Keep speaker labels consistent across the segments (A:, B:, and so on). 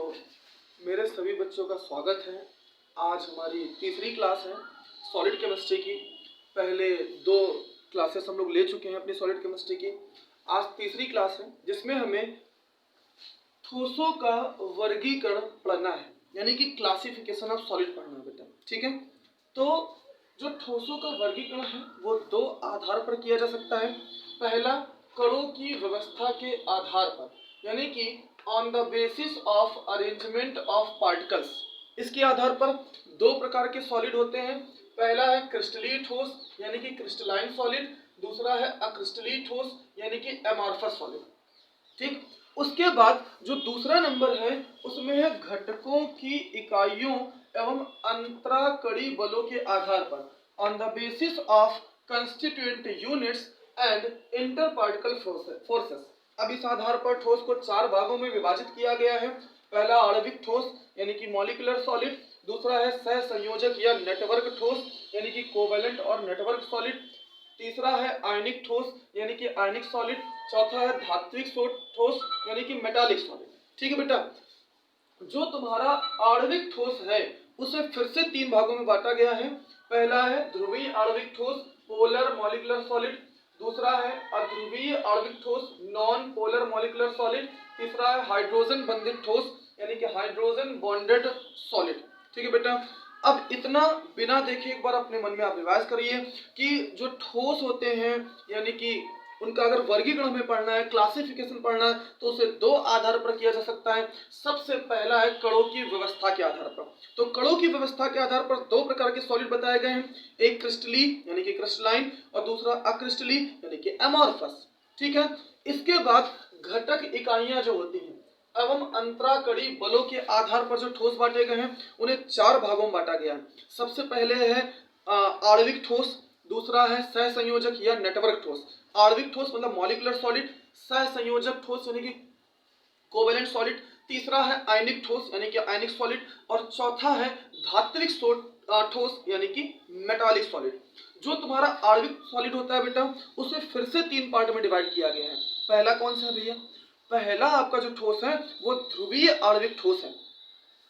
A: मेरे सभी बच्चों का स्वागत है। आज हमारी तीसरी क्लास है सॉलिड केमिस्ट्री की। पहले दो क्लासेस हम लोग ले चुके हैं अपनी सॉलिड केमिस्ट्री की। आज तीसरी क्लास है जिसमें हमें ठोसों का वर्गीकरण पढ़ना है, यानी कि क्लासिफिकेशन ऑफ सॉलिड पढ़ना है बेटा। ठीक है, तो जो ठोसों का वर्गीकरण है वो दो आधार पर किया जा सकता है। पहला, कणों की व्यवस्था के आधार पर, यानी कि on the basis of arrangement of particles. इसके आधार पर दो प्रकार के सॉलिड होते हैं। पहला है क्रिस्टलीय ठोस यानी कि क्रिस्टलाइन सॉलिड, दूसरा है अक्रिस्टलीय ठोस यानी कि एमॉर्फस सॉलिड। ठीक, उसके बाद जो दूसरा नंबर है उसमें है घटकों की इकाइयों एवं अंतराकड़ी बलों के आधार पर, on the basis of constituent units and inter particle forces. अब इस आधार पर ठोस को चार भागों में विभाजित किया गया है। पहला आणविक ठोस यानी कि मॉलिक्यूलर सॉलिड, दूसरा है सहसंयोजक या नेटवर्क ठोस यानी कि कोवेलेंट और नेटवर्क सॉलिड, तीसरा है आयनिक ठोस यानी कि आयनिक सॉलिड, चौथा है धात्विक ठोस यानी कि मेटालिक सॉलिड। ठीक है बेटा, जो तुम्हारा आणविक ठोस है उसे फिर से तीन भागों में बांटा गया है। पहला है ध्रुवीय आणविक ठोस, पोलर मॉलिक्यूलर सॉलिड, दूसरा है अध्रुवीय आणविक ठोस, नॉन पोलर मॉलिक्यूलर सॉलिड, तीसरा है हाइड्रोजन बंधित ठोस यानी कि हाइड्रोजन बॉन्डेड सॉलिड। ठीक है बेटा, अब इतना बिना देखे एक बार अपने मन में आप रिवाइज करिए कि जो ठोस होते हैं यानी कि उनका अगर वर्गीकरण हमें पढ़ना है, क्लासिफिकेशन पढ़ना है, तो उसे दो आधार पर किया जा सकता है। सबसे पहला है कणों की व्यवस्था के आधार पर। तो कणों की व्यवस्था के आधार पर दो प्रकार के सॉलिड बताए गए हैं, एक क्रिस्टलीय यानी कि क्रिस्टलाइन और दूसरा अक्रिस्टलीय यानी कि एमॉर्फस। ठीक है, इसके बाद घटक इकाइयां जो होती हैं एवं अंतराकड़ी बलों के आधार पर जो ठोस बांटे गए हैं उन्हें चार भागों में बांटा गया है। सबसे पहले है आणविक ठोस, दूसरा है सहसंयोजक या नेटवर्क ठोस। आणविक ठोस मतलब मॉलिक्यूलर सॉलिड, सहसंयोजक ठोस यानी कि कोवेलेंट सॉलिड, तीसरा है आयनिक ठोस यानी कि आयनिक सॉलिड और चौथा है धात्विक ठोस यानी कि मेटालिक सॉलिड। जो तुम्हारा आणविक सॉलिड होता है बेटा उसे फिर से तीन पार्ट में डिवाइड किया गया है। पहला कौन सा है भैया? पहला आपका जो ठोस है वो ध्रुवीय आणविक ठोस है,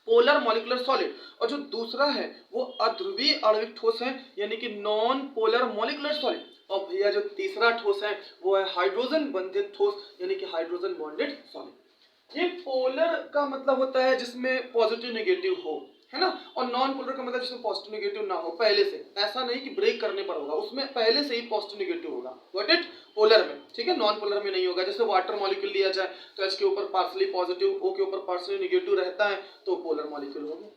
A: पोलर मॉलिक्यूलर सॉलिड, और जो दूसरा है वो अध्रुवीय आणविक ठोस है यानी कि नॉन पोलर मॉलिक्यूलर सॉलिड। और भैया जो तीसरा ठोस है वो है हाइड्रोजन बंधित ठोस यानी कि हाइड्रोजन बॉन्डेड सॉलिड। ये पोलर का मतलब होता है जिसमें पॉजिटिव नेगेटिव हो, है ना, और नॉन पोलर का मतलब जिसमें पॉजिटिव नेगेटिव ना हो पहले से, ऐसा नहीं कि ब्रेक करने पर होगा, उसमें पहले से ही पॉजिटिव नेगेटिव होगा। Got it? पोलर में, ठीक है, नॉन पोलर में नहीं होगा। जैसे वाटर मॉलिक्यूल लिया जाए तो H के ऊपर पार्सली पॉजिटिव, O के ऊपर पार्सली नेगेटिव रहता है तो पोलर मॉलिक्यूल होगा।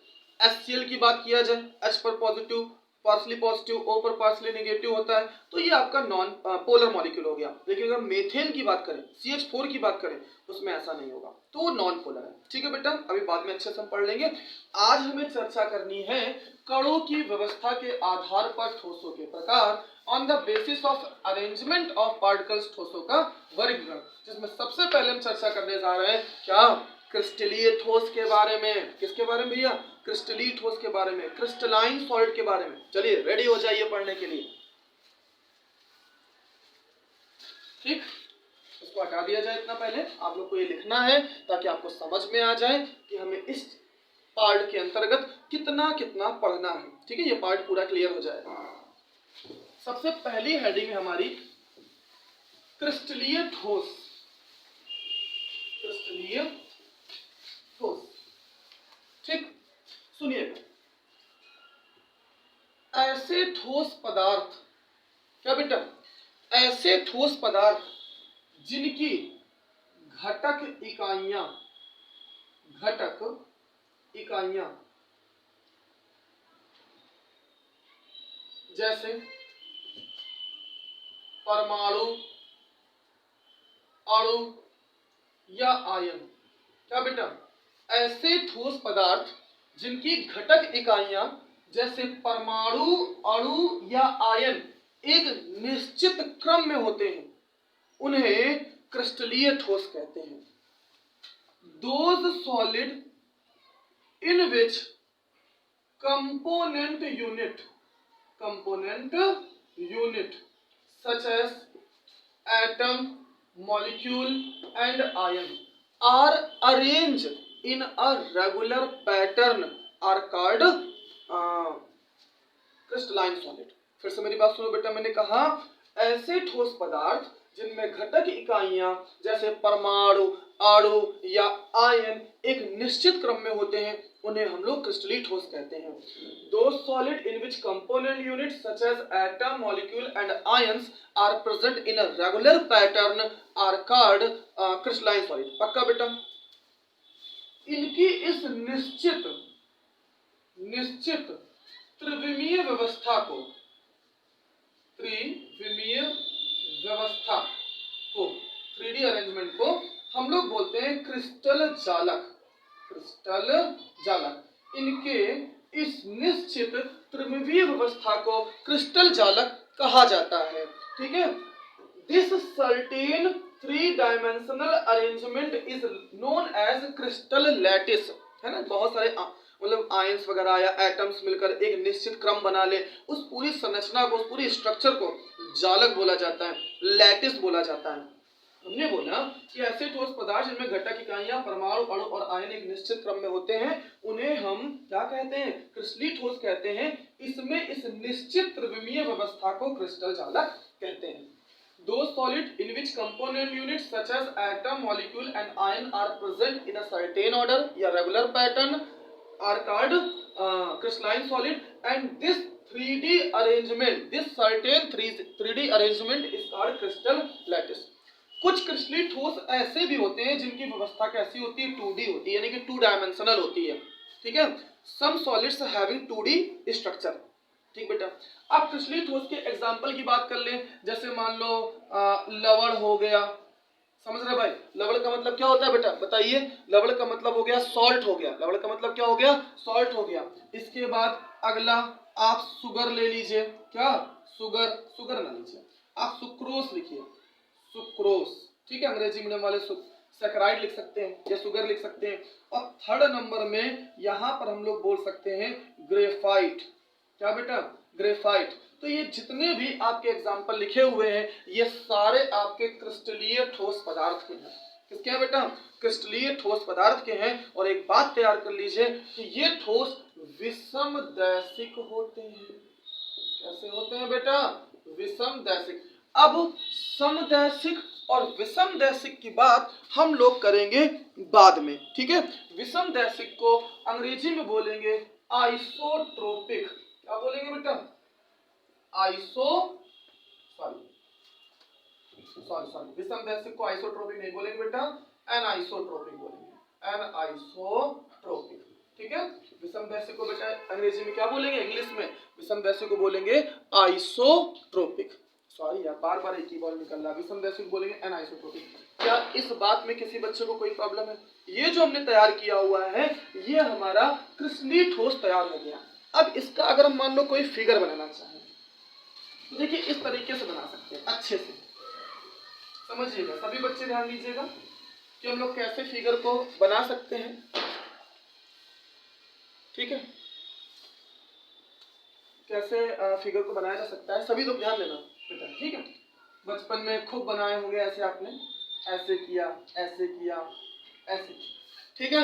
A: HCl की बात किया जाए, H पर पॉजिटिव, पार्सली पॉजिटिव, O पर पार्सली नेगेटिव होता है तो ये आपका नॉन पोलर मॉलिक्यूल हो गया। लेकिन अगर मेथेन की बात करें, CH4 की बात करें, उसमें ऐसा नहीं होगा, तो वो नॉन पोलर है। ठीक है बेटा, अभी बाद में अच्छे से हम पढ़ लेंगे। आज हमें चर्चा करनी है कणों की व्यवस्था के आधार पर ठोसों के प्रकार, on the basis of arrangement of particles, ठोसों का वर्गीकरण, जिसमें सबसे पहले हम चर्चा करने जा रहे हैं क्या? क्रिस्टलीय ठोस के बारे में। किसके बारे में भैया? क्रिस्टलीय ठोस के बारे में, क्रिस्टलाइन सॉलिड के बारे में। चलिए रेडी हो जाइए पढ़ने के लिए। ठीक, इसको हटा दिया जाए। इतना पहले आप लोग को ये लिखना है ताकि आपको समझ में आ जाए कि हमें इस पार्ट के अंतर्गत कितना कितना पढ़ना है। ठीक है, ये पार्ट पूरा क्लियर हो जाएगा। सबसे पहली हेडिंग है हमारी क्रिस्टलीय ठोस। क्रिस्टलीय ठोस, ठीक, सुनिएगा। ऐसे ठोस पदार्थ, क्या बेटा? ऐसे ठोस पदार्थ जिनकी घटक इकाइयां जैसे परमाणु, अणु या आयन। क्या बेटा? ऐसे ठोस पदार्थ जिनकी घटक इकाइयां जैसे परमाणु, अणु या आयन एक निश्चित क्रम में होते हैं उन्हें क्रिस्टलीय ठोस कहते हैं। Those solid in which component unit such as atom, molecule and ion are arranged in a regular pattern are called crystalline solid. फिर से मेरी बात सुनो बेटा, मैंने कहा ऐसे ठोस पदार्थ जिनमें घटक इकाइयां जैसे परमाणु, अणु या आयन एक निश्चित क्रम में होते हैं, उन्हें हम लोग क्रिस्टलीय ठोस कहते हैं। Those solid in which component units such as atom, molecule and ions are present in a regular pattern are called crystalline solid। पक्का बेटा? इनकी इस निश्चित त्रिविमीय व्यवस्था को 3D अरेंजमेंट को हम लोग बोलते हैं क्रिस्टल जालक। इनके इस निश्चित त्रिविमीय व्यवस्था को क्रिस्टल जालक कहा जाता है। ठीक है, this certain 3 dimensional arrangement is known as crystal lattice. है ना, बहुत सारे मतलब आयंस वगैरह या एटम्स मिलकर एक निश्चित क्रम बना ले, उस पूरी संरचना को, उस पूरी स्ट्रक्चर को जालक बोला जाता है, लैटिस बोला जाता है। हमने बोला कि ऐसे ठोस पदार्थ जिनमें घटक इकाइयां, परमाणु, अणु और आयन एक निश्चित क्रम में होते हैं, उन्हें हम क्या कहते हैं? क्रिस्टलीय ठोस कहते हैं। इसमें इस निश्चित त्रिविमीय व्यवस्था को क्रिस्टल जालक कहते हैं। Those solid in which component units such as atom, molecule and ion are present in a certain order या regular pattern are called crystalline solid, and this 3D arrangement, this certain 3D arrangement is called crystal lattice। कुछ क्रिस्टलीय ठोस ऐसे भी होते हैं जिनकी व्यवस्था कैसी होती है? 2D होती है, यानी कि 2 डायमेंशनल होती है। ठीक है, some solids having 2D structure। ठीक बेटा, अब क्रिस्टलीय ठोस के एग्जाम्पल की बात कर लें, जैसे मान लो लवण हो गया। समझ रहे भाई? लवण का मतलब क्या होता है बेटा, बताइए? लवण का मतलब हो गया सॉल्ट हो गया। लवण का मतलब क्या हो गया? सॉल्ट हो गया। इसके बाद अगला आप सुगर ले लीजिए। क्या? सुगर ना लीजिए, आप सुक्रोस लिखिए, सुक्रोस। ठीक है, अंग्रेजी मीडियम वाले सैकराइड लिख सकते हैं या शुगर लिख सकते हैं। और थर्ड नंबर में यहां पर हम लोग बोल सकते हैं ग्रेफाइट। क्या बेटा? ग्रेफाइट। तो ये जितने भी आपके एग्जाम्पल लिखे हुए हैं, ये सारे आपके क्रिस्टलीय ठोस पदार्थ के हैं। किसके हैं बेटा? क्रिस्टलीय ठोस पदार्थ के हैं। और एक बात तैयार कर लीजिए कि ये ठोस विषमदैशिक होते हैं। कैसे होते हैं बेटा? विषमदैशिक। अब समदैशिक और विषमदैशिक की बात हम लोग करेंगे बाद में। ठीक है, विषमदैशिक को अंग्रेजी में बोलेंगे आइसोट्रोपिक। क्या बोलेंगे बेटा? विषमदैशिक को आइसोट्रोपिक नहीं बोलेंगे बेटा, एनाइसोट्रोपिक बोलेंगे, एनाइसोट्रोपिक। ठीक है, विषमदैशिक को बेटा अंग्रेजी में क्या बोलेंगे? इंग्लिश में विषमदैशिक को बोलेंगे आइसोट्रोपिक। सॉरी यार, बार बार एक ही बॉल निकल रहा है। विषमदैशिक बोलेंगे एनाइसोट्रोपिक। क्या इस बात में किसी बच्चे को कोई प्रॉब्लम है? ये जो हमने तैयार किया हुआ है, ये हमारा क्रिस्टलीय ठोस तैयार हो गया। अब इसका अगर हम मान लो कोई फिगर बनाना चाहें, तो देखिए इस तरीके से बना सकते हैं। अच्छे से समझिएगा, सभी बच्चे ध्यान दीजिएगा कि हम लोग कैसे फिगर को बना सकते हैं। ठीक है, कैसे फिगर को बनाया जा सकता है, सभी लोग ध्यान देना बेटा। ठीक है, बचपन में खूब बनाए होंगे ऐसे, आपने ऐसे किया, ऐसे किया, ऐसे किया। ठीक है,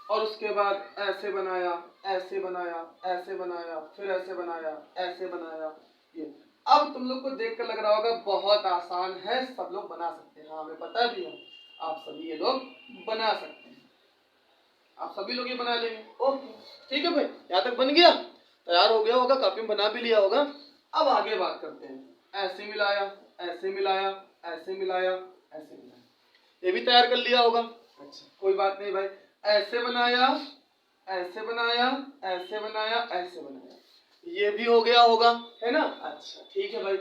A: और उसके बाद ऐसे बनाया, ऐसे बनाया, ऐसे बनाया, फिर ऐसे बनाया, ऐसे बनाया। ये अब तुम लोग को देखकर लग रहा होगा बहुत आसान है, सब लोग बना सकते हैं। हाँ, हमें पता भी है, आप सभी ये लोग बना सकते हैं। आप सभी लोग ये बना लेंगे। ओके, ठीक है भाई, यहाँ तक बन गया, तैयार हो गया होगा, काफी बना भी लिया होगा। अब आगे बात करते हैं। ऐसे मिलाया, ऐसे मिलाया, ऐसे मिलाया, ऐसे मिलाया, ये भी तैयार कर लिया होगा। अच्छा, कोई बात नहीं भाई, ऐसे बनाया, ऐसे बनाया, ऐसे बनाया, ऐसे बनाया, ये भी हो गया होगा, है ना? अच्छा ठीक है भाई,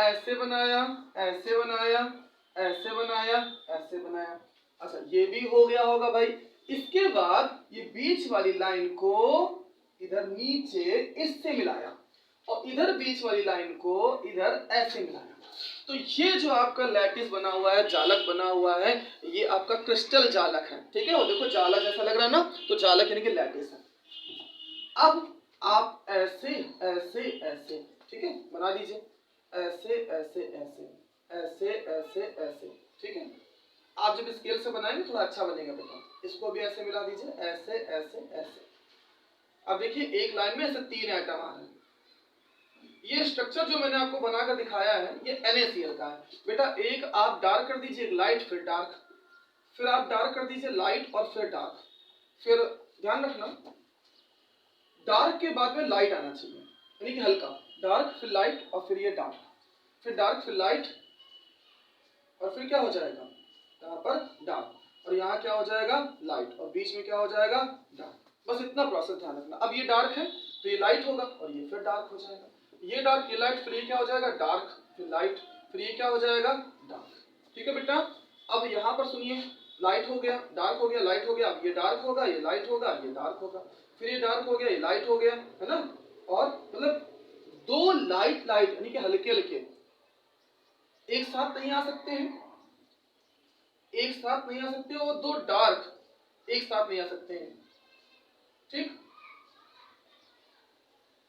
A: ऐसे बनाया, ऐसे बनाया, ऐसे बनाया, ऐसे बनाया। अच्छा, ये भी हो गया होगा भाई। इसके बाद ये बीच वाली लाइन को इधर नीचे इससे मिलाया, और इधर बीच वाली लाइन को इधर ऐसे मिलाया। तो ये जो आपका लैटिस बना हुआ है, जालक बना हुआ है, ये आपका क्रिस्टल जालक है। ठीक है, वो देखो जालक जैसा लग रहा है ना, तो जालक यानी कि लैटिस है। अब आप ऐसे ऐसे ऐसे, ठीक है, बना दीजिए, ऐसे ऐसे ऐसे, ऐसे ऐसे ऐसे। ठीक है, आप जब स्केल से बनाएंगे थोड़ा अच्छा बनेगा बेटा। इसको भी ऐसे मिला दीजिए, ऐसे ऐसे ऐसे। अब देखिए एक लाइन में ऐसे 3 आइटम आ रहे हैं। ये स्ट्रक्चर जो मैंने आपको बनाकर दिखाया है ये NaCl का है बेटा। एक आप डार्क कर दीजिए, एक लाइट फिर डार्क, फिर आप डार्क कर दीजिए लाइट और फिर डार्क। फिर ध्यान रखना डार्क के बाद में लाइट आना चाहिए, यानी कि हल्का डार्क फिर लाइट और फिर ये डार्क, फिर डार्क फिर लाइट और फिर क्या हो जाएगा यहाँ पर डार्क, और यहाँ क्या हो जाएगा लाइट, और बीच में क्या हो जाएगा डार्क। बस इतना प्रोसेस ध्यान रखना। अब ये डार्क है तो ये लाइट होगा और ये फिर डार्क हो जाएगा, ये डार्क ये लाइट, फिर ये क्या हो जाएगा डार्क फिर लाइट, फिर ये क्या हो जाएगा डार्क। ठीक है बेटा। अब यहाँ पर सुनिए, लाइट हो गया, डार्क हो गया, लाइट हो गया, अब ये डार्क होगा, ये लाइट होगा, ये डार्क होगा, फिर ये डार्क हो गया, ये लाइट हो गया, है ना। और मतलब 2 लाइट लाइट यानी कि हल्के हल्के एक साथ नहीं आ सकते हैं, एक साथ नहीं आ सकते, और 2 डार्क एक साथ नहीं आ सकते हैं। ठीक,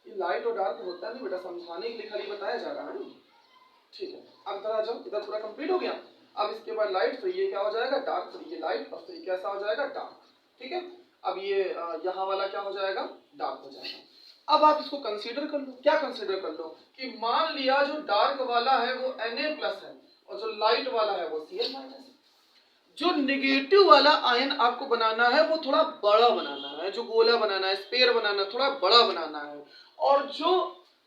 A: ये लाइट और डार्क होता नहीं बेटा, समझाने के लिए खाली बताया जा रहा है। ठीक है, अब इधर आ जाओ, इधर पूरा कंप्लीट हो गया। अब इसके बाद लाइट, फिर ये क्या हो जाएगा डार्क, फिर ये लाइट और फिर कैसा हो जाएगा डार्क। ठीक है, अब ये यहाँ वाला क्या हो जाएगा डार्क हो जाएगा। अब आप इसको कंसीडर कर लो, क्या कंसीडर कर लो कि मान लिया जो डार्क वाला है वो Na+ है और जो लाइट वाला है वो Cl- है। जो नेगेटिव वाला आयन आपको बनाना है वो थोड़ा बड़ा बनाना है, जो गोला बनाना है, स्फीयर बनाना है, थोड़ा बड़ा बनाना है, और जो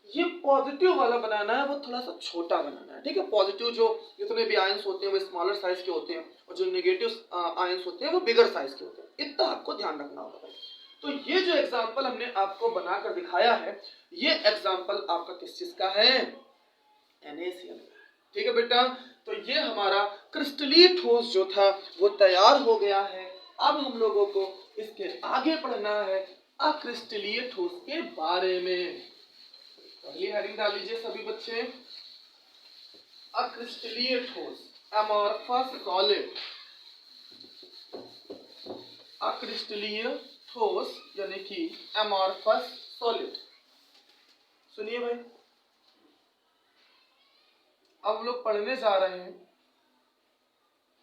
A: ये पॉजिटिव वाला बनाना है वो थोड़ा सा छोटा बनाना है। ठीक है, पॉजिटिव जो जितने भी आयंस होते हैं वो स्मॉलर साइज के होते हैं और जो नेगेटिव आयंस होते हैं वो बिगर साइज के होते हैं। इतना आपको ध्यान रखना होगा भाई। तो ये जो एग्जाम्पल हमने आपको बनाकर दिखाया है ये एग्जाम्पल आपका किस चीज का है, NaCl। ठीक है बेटा, तो ये हमारा क्रिस्टलीय ठोस जो था वो तैयार हो गया है। अब हम लोगों को इसके आगे पढ़ना है अक्रिस्टलीय ठोस के बारे में। पहली हेडिंग डाल लीजिए सभी बच्चे, अक्रिस्टलीय ठोस, एमॉर्फस सॉलिड। अक्रिस्टलीय ठोस यानी कि एमॉर्फस सॉलिड। सुनिए भाई, अब हम लोग पढ़ने जा रहे हैं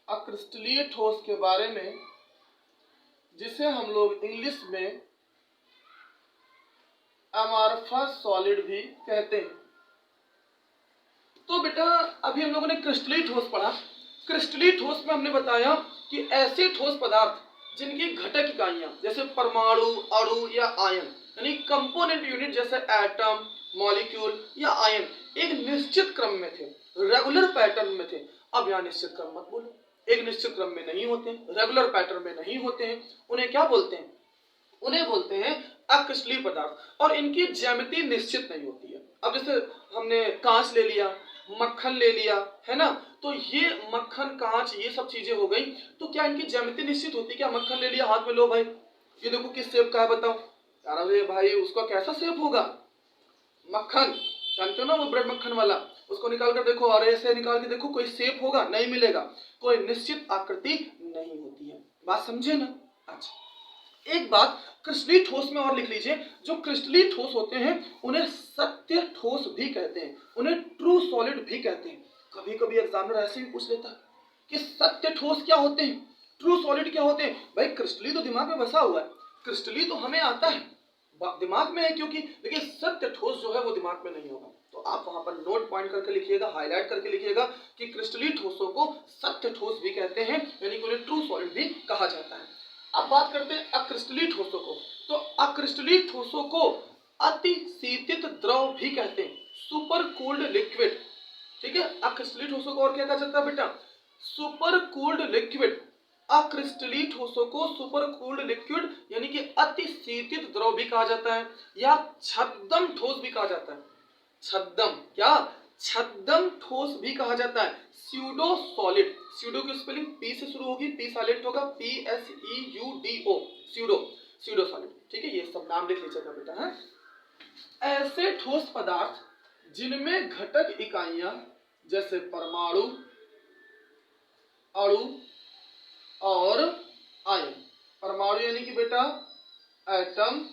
A: अक्रिस्टलीय ठोस के बारे में, जिसे हम लोग इंग्लिश में अमॉर्फस सॉलिड भी कहते हैं। तो बेटा अभी हम लोगों ने क्रिस्टलीय ठोस पढ़ा। क्रिस्टलीय ठोस में हमने बताया कि ऐसे ठोस पदार्थ जिनकी घटक इकाइयां जैसे परमाणु, अणु या आयन यानी कंपोनेंट यूनिट जैसे एटम, मॉलिक्यूल या आयन एक निश्चित क्रम में थे, रेगुलर पैटर्न में थे। अब यहाँ निश्चित क्रम मत बोलो, एक निश्चित क्रम में नहीं होते, रेगुलर पैटर्न में नहीं होते हैं, उन्हें क्या बोलते हैं, उन्हें बोलते हैं अक्रिस्टलीय पदार्थ, और इनकी ज्यामिति निश्चित नहीं होती है। अब जैसे हमने कांच ले लिया, मक्खन ले लिया, है ना, तो ये मक्खन, कांच, ये सब चीजें हो गई, तो क्या इनकी ज्यामिति निश्चित होती है क्या? मक्खन ले लिया, हाथ में लो भाई, ये देखो किस शेप का है बताओ। यार अरे भाई उसका कैसा शेप होगा, मक्खन जानते हो ना वो ब्रेड मक्खन वाला, उसको निकाल कर देखो और ऐसे निकाल के देखो, कोई शेप होगा? नहीं मिलेगा, कोई निश्चित आकृति नहीं होती है। बात समझे ना? अच्छा, एक बात क्रिस्टलीय ठोस में और लिख लीजिए, जो क्रिस्टलीय ठोस होते हैं उन्हें सत्य ठोस भी कहते हैं, उन्हें ट्रू सॉलिड भी कहते हैं। कभी कभी एग्जामिनर ऐसे भी पूछ लेता है कि सत्य ठोस क्या होते हैं, ट्रू सॉलिड क्या होते हैं। भाई क्रिस्टलीय तो दिमाग में बसा हुआ है, क्रिस्टलीय तो हमें आता है, दिमाग में है क्योंकि, लेकिन सत्य ठोस जो है वो दिमाग में नहीं होगा। तो आप वहां पर नोट पॉइंट करके लिखिएगा, हाईलाइट करके लिखिएगा कि क्रिस्टलीय ठोसों को सत्य ठोस भी कहते हैं, यानी कि उन्हें ट्रू सॉलिड भी कहा जाता है। अब बात करते हैं अक्रिस्टलीय ठोसों को। तो अक्रिस्टलीय ठोसों को अतिशीतित द्रव भी कहते हैं, सुपर कूल्ड लिक्विड। ठीक है, अक्रिस्टलीय ठोसों को और क्या कहा जाता है बेटा? Super cooled liquid. अक्रिस्टलीय ठोसों को सुपर कूल्ड लिक्विड यानी कि अतिशीतित द्रव भी कहा जाता है, या छद्म ठोस भी कहा जाता है। छद्म, क्या? छद्म ठोस भी कहा जाता है। स्यूडो सॉलिड, स्यूडो की स्पेलिंग पी से शुरू होगी, पी साइलेंट होगा, PSEUDO, स्यूडो, स्यूडो सॉलिड। ठीक है, ये सब नाम लिख लीजिएगा बेटा। है ऐसे ठोस पदार्थ जिनमें घटक इकाइयां जैसे परमाणु, अणु और आयन। परमाणु यानी कि बेटा एटम,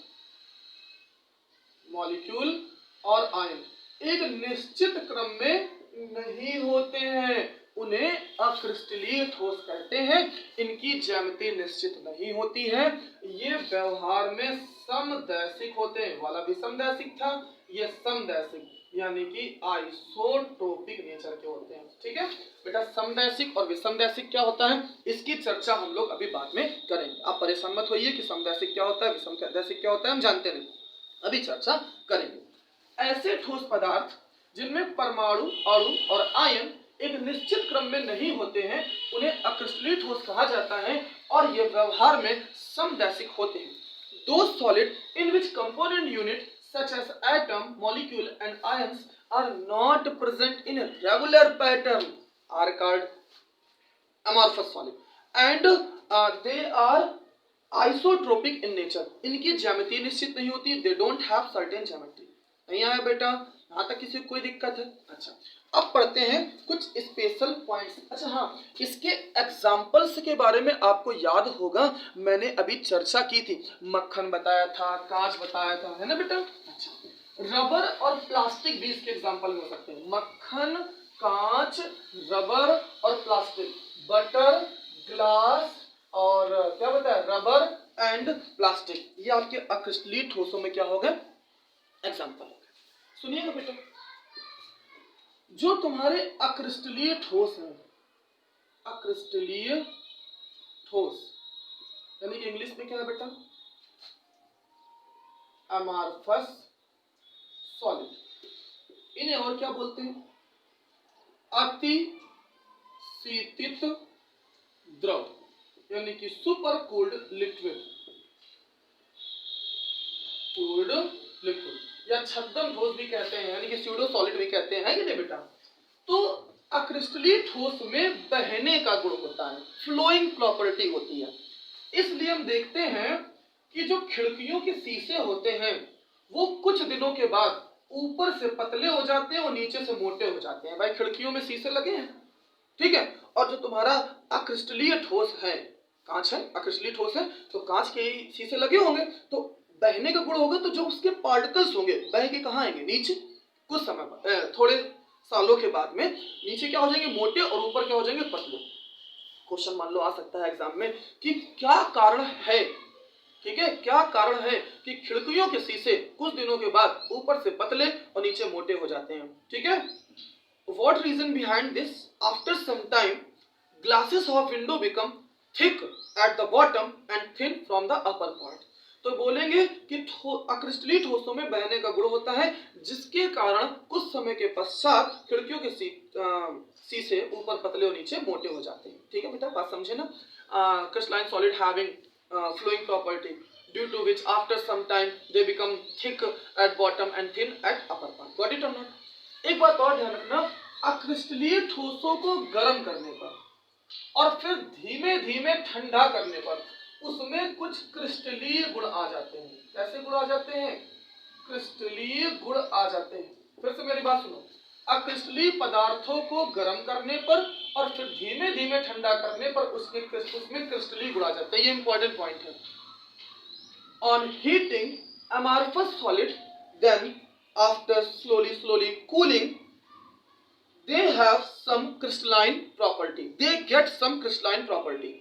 A: मॉलिक्यूल और आयन एक निश्चित क्रम में नहीं होते हैं, उन्हें अक्रिस्टलीय ठोस कहते हैं। इनकी ज्यामिति निश्चित नहीं होती है, ये व्यवहार में समदैशिक होते हैं। वाला भी समदैशिक था, ये समदैशिक यानी कि आइसोट्रोपिक नेचर के होते हैं। ठीक है बेटा, समदैशिक और विषमदैशिक क्या होता है इसकी चर्चा हम लोग अभी बाद में करेंगे। आप परेशान मत होइए कि समदैशिक क्या होता है विषमदैशिक क्या होता है, हम जानते नहीं, अभी चर्चा करेंगे। ऐसे ठोस पदार्थ जिनमें परमाणु, अणु और आयन एक निश्चित क्रम में नहीं होते हैं उन्हें अक्रिस्टलीय ठोस कहा जाता है और ये व्यवहार में समदैशिक होते हैं। Those solid in which component unit such as atom, molecule and ions are not present in a regular pattern are called amorphous solid and they are isotropic in nature. इनकी ज्यामिति निश्चित नहीं होती, they don't have certain geometry। नहीं आया बेटा, यहाँ तक किसी को कोई दिक्कत है? अच्छा, अब पढ़ते हैं कुछ स्पेशल पॉइंट्स। अच्छा हाँ, इसके एग्जाम्पल्स के बारे में आपको याद होगा, मैंने अभी चर्चा की थी। मक्खन बताया था, कांच बताया था, है ना बेटा? अच्छा, रबर और प्लास्टिक भी इसके एग्जाम्पल हो सकते हैं। मक्खन, कांच, रबर और प्लास्टिक, बटर, ग्लास और क्या बताया, रबर एंड प्लास्टिक, ये आपके अक्रिस्टलीय ठोसों में क्या होगा, एग्जाम्पल होगा। सुनिएगा बेटा, जो तुम्हारे अक्रिस्टलीय ठोस है, अक्रिस्टलीय ठोस यानी कि इंग्लिश में क्या है बेटा, अमॉर्फस सॉलिड। इन्हें और क्या बोलते हैं, अति शीतित द्रव यानी कि super cooled liquid, cooled liquid या छद्म ठोस भी कहते हैं, यानी कि स्यूडो सॉलिड भी कहते हैं, कि नहीं बेटा? तो अक्रिस्टलीय ठोस में बहने का गुण होता है, फ्लोइंग प्रॉपर्टी होती है। इसलिए हम देखते हैं कि जो खिड़कियों के शीशे होते हैं वो कुछ दिनों के बाद ऊपर से पतले हो जाते हैं और नीचे से मोटे हो जाते हैं। भाई खिड़कियों में शीशे लगे हैं, ठीक है, और जो तुम्हारा अक्रिस्टलीय ठोस है, कांच है, अक्रिस्टलीय ठोस है, तो कांच के शीशे लगे होंगे, तो बहने का गुण होगा, तो जो उसके पार्टिकल्स होंगे बह के कहाँ आएंगे, नीचे। कुछ समय बाद, थोड़े सालों के बाद में नीचे क्या हो जाएंगे, मोटे, और ऊपर क्या हो जाएंगे, पतले। क्वेश्चन मान लो आ सकता है एग्जाम में कि क्या कारण है, ठीक है, क्या कारण है कि खिड़कियों के शीशे कुछ दिनों के बाद ऊपर से पतले और नीचे मोटे हो जाते हैं, ठीक है। What reason behind this? After some time, glasses of window become thick at the bottom and thin from the upper part. तो बोलेंगे कि अक्रिस्टलीय ठोसों में बहने का गुण होता है, जिसके कारण कुछ समय के पश्चात खिड़कियों के शीशे ऊपर पतले और नीचे मोटे हो जाते हैं। ठीक है बेटा, बात समझे ना? Crystalline solid having flowing property due to which after some time they become thick at bottom and thin at upper part. Got it or not? एक बात और ध्यान रखना, अक्रिस्टलीय ठोसों को गर्म करने पर और फिर धीमे धीमे ठंडा करने पर उसमें कुछ क्रिस्टलीय गुण आ जाते हैं। कैसे गुण आ जाते हैं? क्रिस्टलीय गुण आ जाते हैं। फिर से मेरी बात सुनो, अक्रिस्टलीय पदार्थों को गर्म करने पर और फिर धीमे धीमे ठंडा करने पर उसमें क्रिस्टलीय गुण आ जाते हैं। ये इंपॉर्टेंट पॉइंट है। On heating amorphous solid, then after slowly cooling, they have some crystalline property, they get some crystalline property।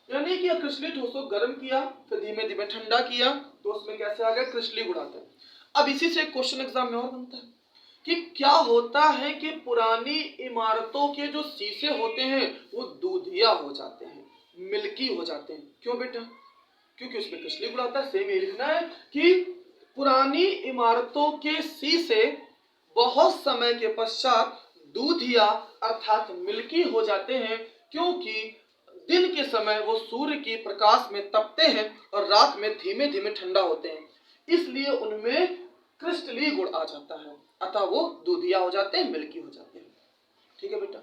A: यानी कि क्रिस्टलीय ठोसों गर्म किया फिर धीमे धीमे ठंडा किया तो उसमें कैसे आ गया, क्रिस्टलीय गुण आते हैं। अब इसी से क्वेश्चन एग्जाम में और बनता है कि क्या होता है कि पुरानी इमारतों के जो शीशे होते हैं वो दूधिया हो जाते हैं, मिल्की हो जाते हैं। क्यों बेटा? क्योंकि उसमें क्रिस्टलीय गुण आता है। सेम ये लिखना है कि पुरानी इमारतों के शीशे बहुत समय के पश्चात दूधिया अर्थात मिल्की हो जाते हैं, क्योंकि दिन के समय वो सूर्य की प्रकाश में तपते हैं और रात में धीमे धीमे ठंडा होते हैं, इसलिए उनमें क्रिस्टलीय गुण आ जाता है, अतः वो दूधिया हो जाते हैं, मिल्की हो जाते हैं। ठीक है बेटा,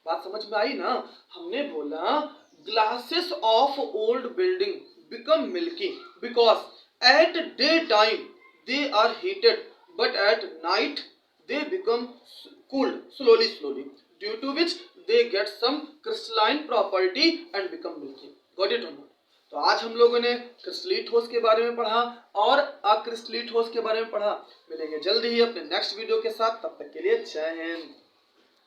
A: बात समझ में आई ना? हमने बोला glasses of old building become milky because at daytime they are heated but at night they become cooled slowly due to which they get some crystalline property and become milky। got it or not? तो आज हम लोगों ने क्रिस्टलीय ठोस के बारे में पढ़ा और अक्रिस्टलीय ठोस के बारे में पढ़ा। मिलेंगे जल्दी ही अपने नेक्स्ट वीडियो के साथ, तब तक के लिए जय हिंद।